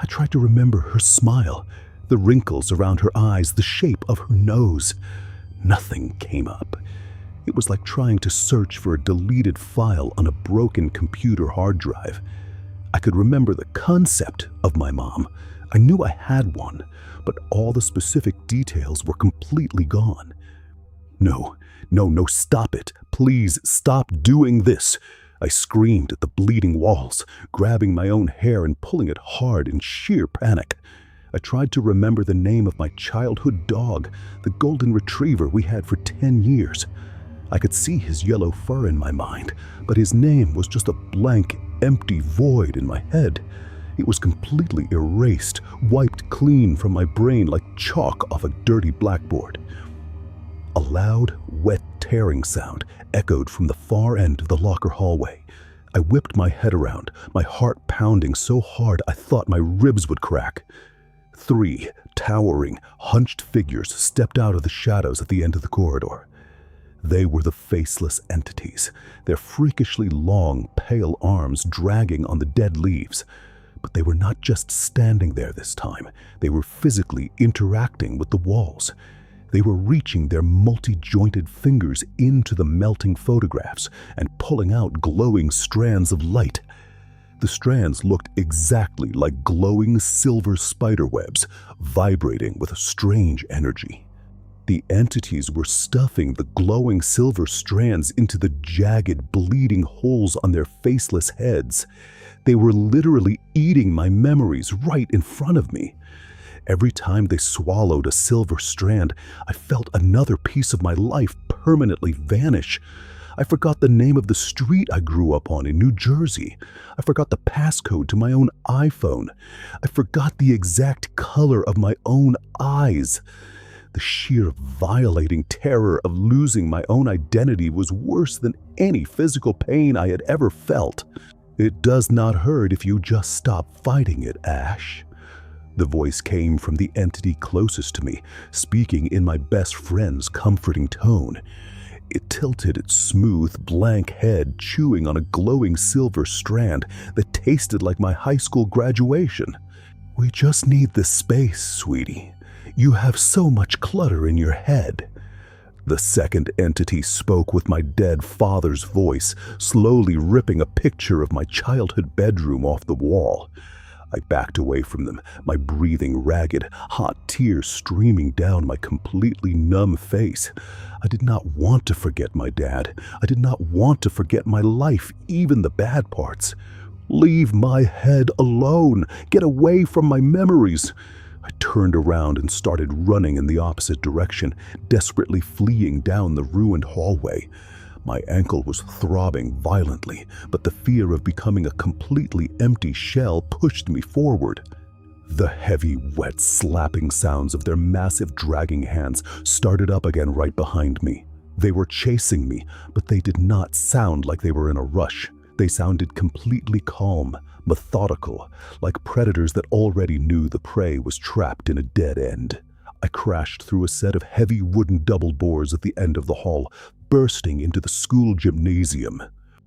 I tried to remember her smile, the wrinkles around her eyes, the shape of her nose. Nothing came up. It was like trying to search for a deleted file on a broken computer hard drive. I could remember the concept of my mom. I knew I had one, but all the specific details were completely gone. No, stop it. Please stop doing this. I screamed at the bleeding walls, grabbing my own hair and pulling it hard in sheer panic. I tried to remember the name of my childhood dog, the golden retriever we had for 10 years. I could see his yellow fur in my mind, but his name was just a blank, empty void in my head. It was completely erased, wiped clean from my brain like chalk off a dirty blackboard. A loud, wet tearing sound echoed from the far end of the locker hallway. I whipped my head around, my heart pounding so hard I thought my ribs would crack. 3 towering, hunched figures stepped out of the shadows at the end of the corridor. They were the faceless entities, their freakishly long, pale arms dragging on the dead leaves. But they were not just standing there this time. They were physically interacting with the walls. They were reaching their multi-jointed fingers into the melting photographs and pulling out glowing strands of light. The strands looked exactly like glowing silver spiderwebs, vibrating with a strange energy. The entities were stuffing the glowing silver strands into the jagged, bleeding holes on their faceless heads. They were literally eating my memories right in front of me. Every time they swallowed a silver strand, I felt another piece of my life permanently vanish. I forgot the name of the street I grew up on in New Jersey. I forgot the passcode to my own iPhone. I forgot the exact color of my own eyes. The sheer violating terror of losing my own identity was worse than any physical pain I had ever felt. "It does not hurt if you just stop fighting it, Ash." The voice came from the entity closest to me, speaking in my best friend's comforting tone. It tilted its smooth, blank head, chewing on a glowing silver strand that tasted like my high school graduation. "We just need this space, sweetie. You have so much clutter in your head." The second entity spoke with my dead father's voice, slowly ripping a picture of my childhood bedroom off the wall. I backed away from them, my breathing ragged, hot tears streaming down my completely numb face. I did not want to forget my dad. I did not want to forget my life, even the bad parts. "Leave my head alone. Get away from my memories." I turned around and started running in the opposite direction, desperately fleeing down the ruined hallway. My ankle was throbbing violently, but the fear of becoming a completely empty shell pushed me forward. The heavy, wet, slapping sounds of their massive dragging hands started up again right behind me. They were chasing me, but they did not sound like they were in a rush. They sounded completely calm, methodical, like predators that already knew the prey was trapped in a dead end. I crashed through a set of heavy wooden double doors at the end of the hall, bursting into the school gymnasium.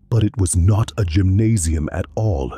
But it was not a gymnasium at all.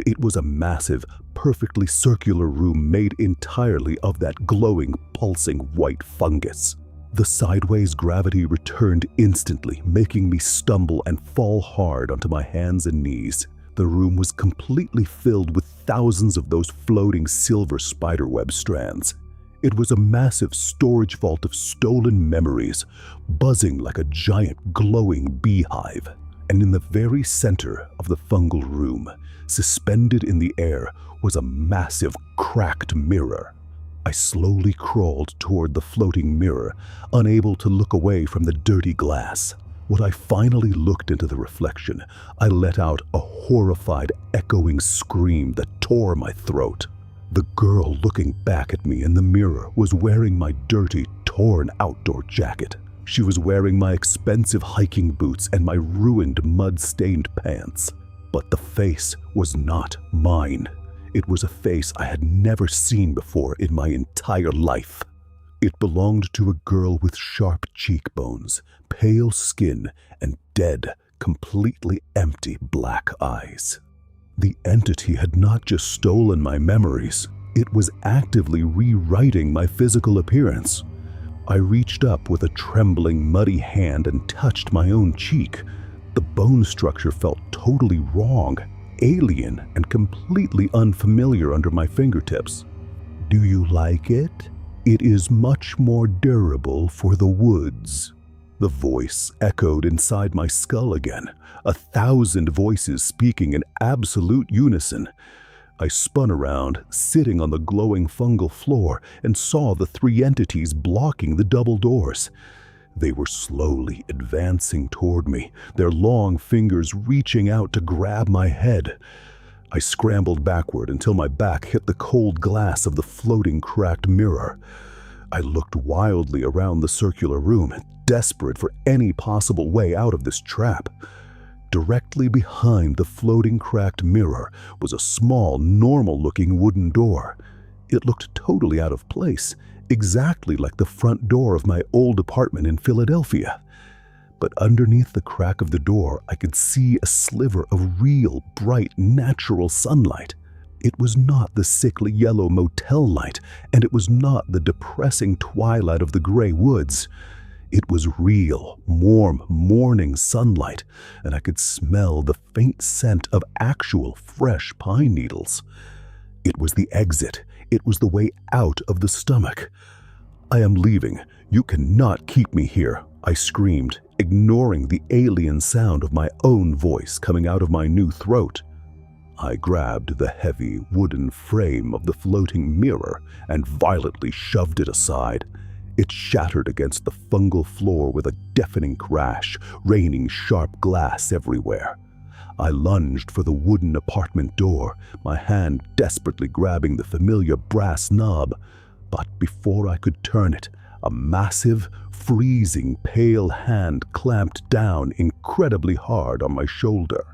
It was a massive, perfectly circular room made entirely of that glowing, pulsing white fungus. The sideways gravity returned instantly, making me stumble and fall hard onto my hands and knees. The room was completely filled with thousands of those floating silver spiderweb strands. It was a massive storage vault of stolen memories, buzzing like a giant glowing beehive. And in the very center of the fungal room, suspended in the air, was a massive cracked mirror. I slowly crawled toward the floating mirror, unable to look away from the dirty glass. When I finally looked into the reflection, I let out a horrified, echoing scream that tore my throat. The girl looking back at me in the mirror was wearing my dirty, torn outdoor jacket. She was wearing my expensive hiking boots and my ruined, mud-stained pants. But the face was not mine. It was a face I had never seen before in my entire life. It belonged to a girl with sharp cheekbones, pale skin, and dead, completely empty black eyes. The entity had not just stolen my memories, it was actively rewriting my physical appearance. I reached up with a trembling, muddy hand and touched my own cheek. The bone structure felt totally wrong, alien, and completely unfamiliar under my fingertips. "Do you like it? It is much more durable for the woods." The voice echoed inside my skull again, 1,000 voices speaking in absolute unison. I spun around, sitting on the glowing fungal floor, and saw the 3 entities blocking the double doors. They were slowly advancing toward me, their long fingers reaching out to grab my head. I scrambled backward until my back hit the cold glass of the floating cracked mirror. I looked wildly around the circular room, desperate for any possible way out of this trap. Directly behind the floating cracked mirror was a small, normal-looking wooden door. It looked totally out of place, exactly like the front door of my old apartment in Philadelphia. But underneath the crack of the door, I could see a sliver of real, bright, natural sunlight. It was not the sickly yellow motel light, and it was not the depressing twilight of the gray woods. It was real, warm, morning sunlight, and I could smell the faint scent of actual fresh pine needles. It was the exit. It was the way out of the stomach. "I am leaving. You cannot keep me here," I screamed, ignoring the alien sound of my own voice coming out of my new throat. I grabbed the heavy wooden frame of the floating mirror and violently shoved it aside. It shattered against the fungal floor with a deafening crash, raining sharp glass everywhere. I lunged for the wooden apartment door, my hand desperately grabbing the familiar brass knob. But before I could turn it, a massive, freezing, pale hand clamped down incredibly hard on my shoulder.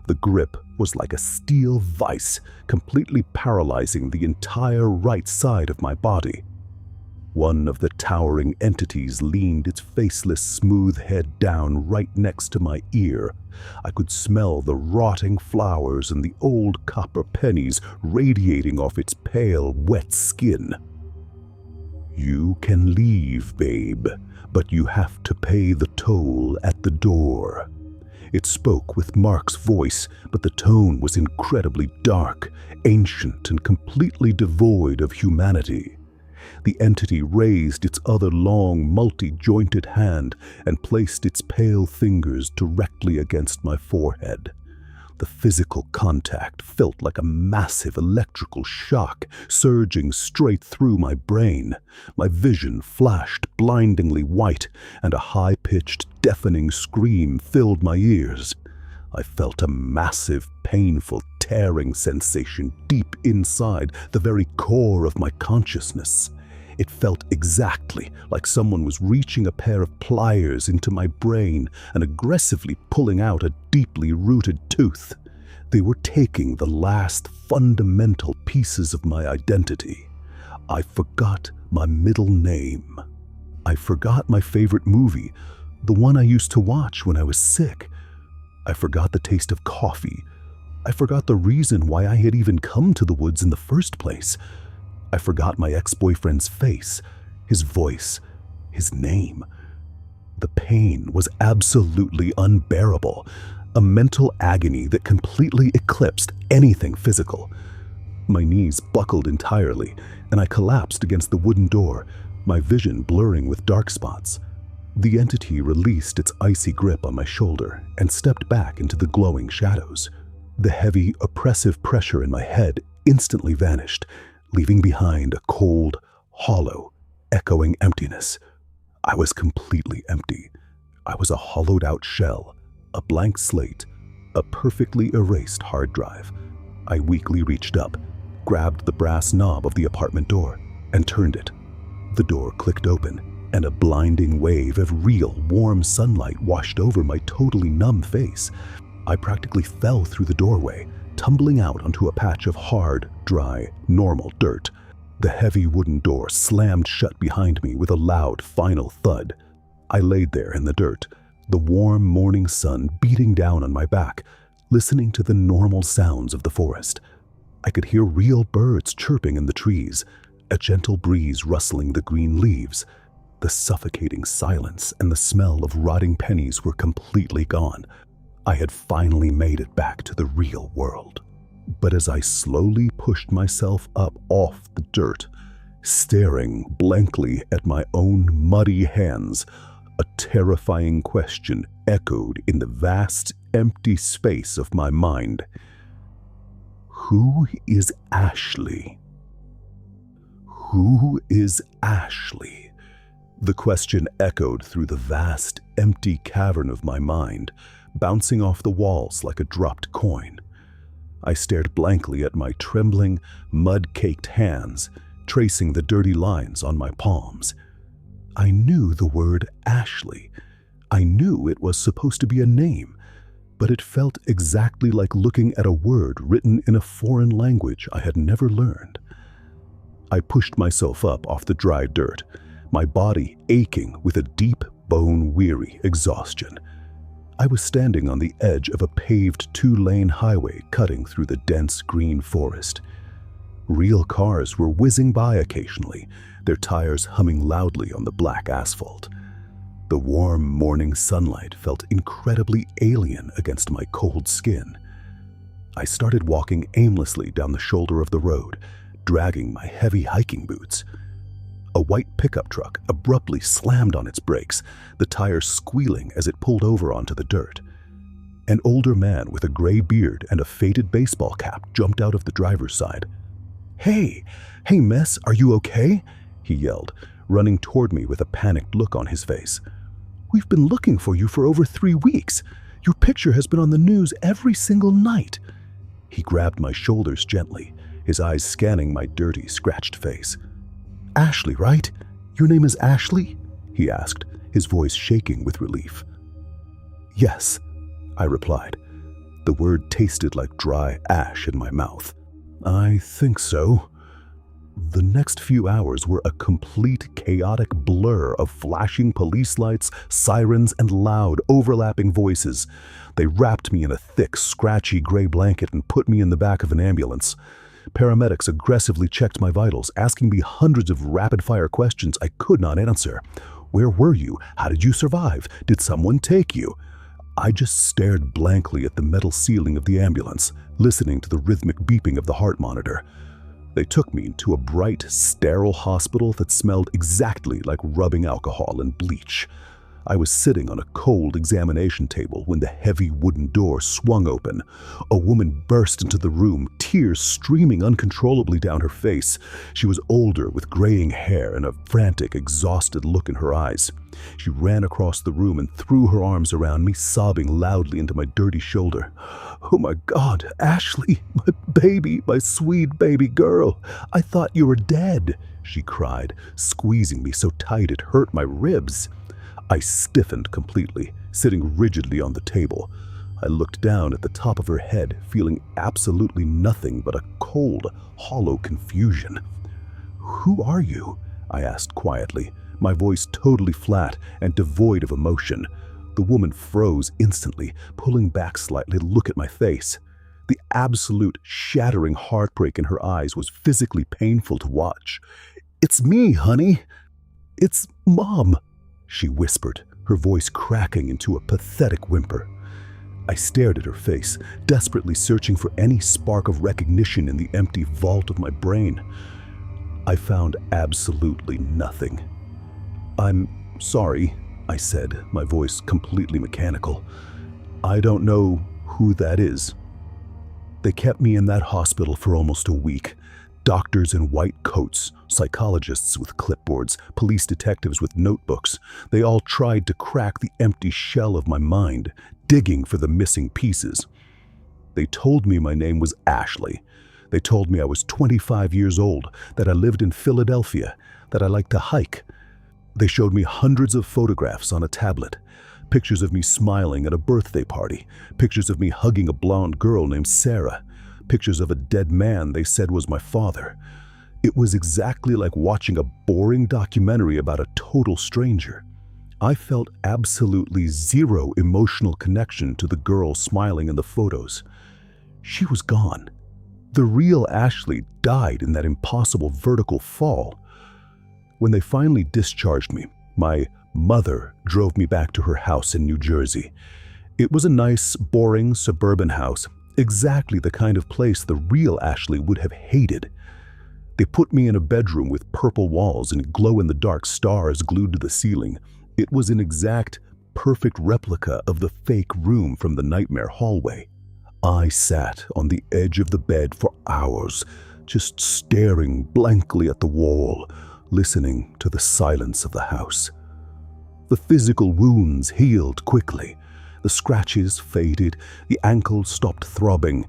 The grip was like a steel vice, completely paralyzing the entire right side of my body. One of the towering entities leaned its faceless, smooth head down right next to my ear. I could smell the rotting flowers and the old copper pennies radiating off its pale, wet skin. "You can leave, babe, but you have to pay the toll at the door." It spoke with Mark's voice, but the tone was incredibly dark, ancient, and completely devoid of humanity. The entity raised its other long, multi-jointed hand and placed its pale fingers directly against my forehead. The physical contact felt like a massive electrical shock surging straight through my brain. My vision flashed blindingly white, and a high-pitched, deafening scream filled my ears. I felt a massive, painful, tearing sensation deep inside the very core of my consciousness. It felt exactly like someone was reaching a pair of pliers into my brain and aggressively pulling out a deeply rooted tooth. They were taking the last fundamental pieces of my identity. I forgot my middle name. I forgot my favorite movie, the one I used to watch when I was sick. I forgot the taste of coffee. I forgot the reason why I had even come to the woods in the first place. I forgot my ex-boyfriend's face, his voice, his name. The pain was absolutely unbearable, a mental agony that completely eclipsed anything physical. My knees buckled entirely, and I collapsed against the wooden door, my vision blurring with dark spots. The entity released its icy grip on my shoulder and stepped back into the glowing shadows. The heavy, oppressive pressure in my head instantly vanished, leaving behind a cold, hollow, echoing emptiness. I was completely empty. I was a hollowed-out shell, a blank slate, a perfectly erased hard drive. I weakly reached up, grabbed the brass knob of the apartment door, and turned it. The door clicked open, and a blinding wave of real, warm sunlight washed over my totally numb face. I practically fell through the doorway, tumbling out onto a patch of hard, dry, normal dirt. The heavy wooden door slammed shut behind me with a loud, final thud. I laid there in the dirt, the warm morning sun beating down on my back, listening to the normal sounds of the forest. I could hear real birds chirping in the trees, a gentle breeze rustling the green leaves. The suffocating silence and the smell of rotting pennies were completely gone. I had finally made it back to the real world. But as I slowly pushed myself up off the dirt, staring blankly at my own muddy hands, a terrifying question echoed in the vast, empty space of my mind. Who is Ashley? Who is Ashley? The question echoed through the vast, empty cavern of my mind, bouncing off the walls like a dropped coin. I stared blankly at my trembling, mud-caked hands, tracing the dirty lines on my palms. I knew the word Ashley. I knew it was supposed to be a name. but it felt exactly like looking at a word written in a foreign language I had never learned. I pushed myself up off the dry dirt, my body aching with a deep, bone-weary exhaustion. I was standing on the edge of a paved 2-lane highway cutting through the dense green forest. Real cars were whizzing by occasionally, their tires humming loudly on the black asphalt. The warm morning sunlight felt incredibly alien against my cold skin. I started walking aimlessly down the shoulder of the road, dragging my heavy hiking boots. A white pickup truck abruptly slammed on its brakes, the tires squealing as it pulled over onto the dirt. An older man with a gray beard and a faded baseball cap jumped out of the driver's side. Hey, miss, are you okay?" he yelled, running toward me with a panicked look on his face. "We've been looking for you for over 3 weeks. Your picture has been on the news every single night." He grabbed my shoulders gently, his eyes scanning my dirty, scratched face. "Ashley, right? Your name is Ashley?" he asked, his voice shaking with relief. "Yes," I replied. The word tasted like dry ash in my mouth. "I think so." The next few hours were a complete chaotic blur of flashing police lights, sirens, and loud, overlapping voices. They wrapped me in a thick, scratchy gray blanket and put me in the back of an ambulance. Paramedics aggressively checked my vitals, asking me hundreds of rapid-fire questions I could not answer. Where were you? How did you survive? Did someone take you? I just stared blankly at the metal ceiling of the ambulance, listening to the rhythmic beeping of the heart monitor. They took me to a bright, sterile hospital that smelled exactly like rubbing alcohol and bleach. I was sitting on a cold examination table when the heavy wooden door swung open. A woman burst into the room, tears streaming uncontrollably down her face. She was older, with graying hair and a frantic, exhausted look in her eyes. She ran across the room and threw her arms around me, sobbing loudly into my dirty shoulder. "Oh my God, Ashley, my baby, my sweet baby girl. I thought you were dead," she cried, squeezing me so tight it hurt my ribs. I stiffened completely, sitting rigidly on the table. I looked down at the top of her head, feeling absolutely nothing but a cold, hollow confusion. "Who are you?" I asked quietly, my voice totally flat and devoid of emotion. The woman froze instantly, pulling back slightly to look at my face. The absolute, shattering heartbreak in her eyes was physically painful to watch. "It's me, honey. It's Mom," she whispered, her voice cracking into a pathetic whimper. I stared at her face, desperately searching for any spark of recognition in the empty vault of my brain. I found absolutely nothing. "I'm sorry," I said, my voice completely mechanical. "I don't know who that is." They kept me in that hospital for almost a week. Doctors in white coats, psychologists with clipboards, police detectives with notebooks. They all tried to crack the empty shell of my mind, digging for the missing pieces. They told me my name was Ashley. They told me I was 25 years old, that I lived in Philadelphia, that I liked to hike. They showed me hundreds of photographs on a tablet. Pictures of me smiling at a birthday party, pictures of me hugging a blonde girl named Sarah, pictures of a dead man they said was my father. It was exactly like watching a boring documentary about a total stranger. I felt absolutely zero emotional connection to the girl smiling in the photos. She was gone. The real Ashley died in that impossible vertical fall. When they finally discharged me, my mother drove me back to her house in New Jersey. It was a nice, boring suburban house, exactly the kind of place the real Ashley would have hated. They put me in a bedroom with purple walls and glow-in-the-dark stars glued to the ceiling. It was an exact, perfect replica of the fake room from the nightmare hallway. I sat on the edge of the bed for hours, just staring blankly at the wall, listening to the silence of the house. The physical wounds healed quickly. The scratches faded, the ankle stopped throbbing,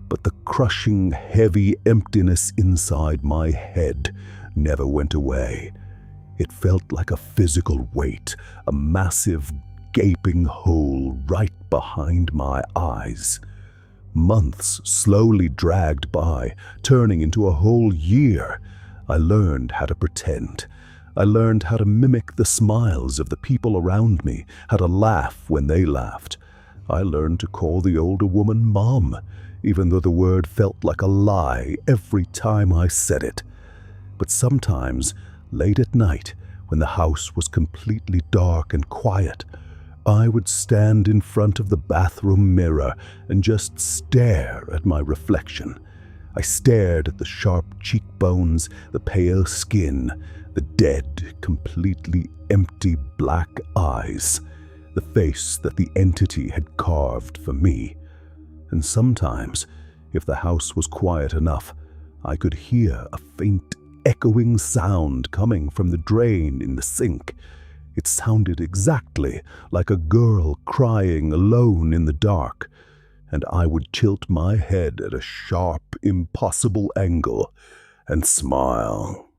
but the crushing, heavy emptiness inside my head never went away. It felt like a physical weight, a massive, gaping hole right behind my eyes. Months slowly dragged by, turning into a whole year. I learned how to pretend. I learned how to mimic the smiles of the people around me, how to laugh when they laughed. I learned to call the older woman Mom, even though the word felt like a lie every time I said it. But sometimes, late at night, when the house was completely dark and quiet, I would stand in front of the bathroom mirror and just stare at my reflection. I stared at the sharp cheekbones, the pale skin, the dead, completely empty black eyes, the face that the entity had carved for me. And sometimes, if the house was quiet enough, I could hear a faint, echoing sound coming from the drain in the sink. It sounded exactly like a girl crying alone in the dark, and I would tilt my head at a sharp, impossible angle and smile.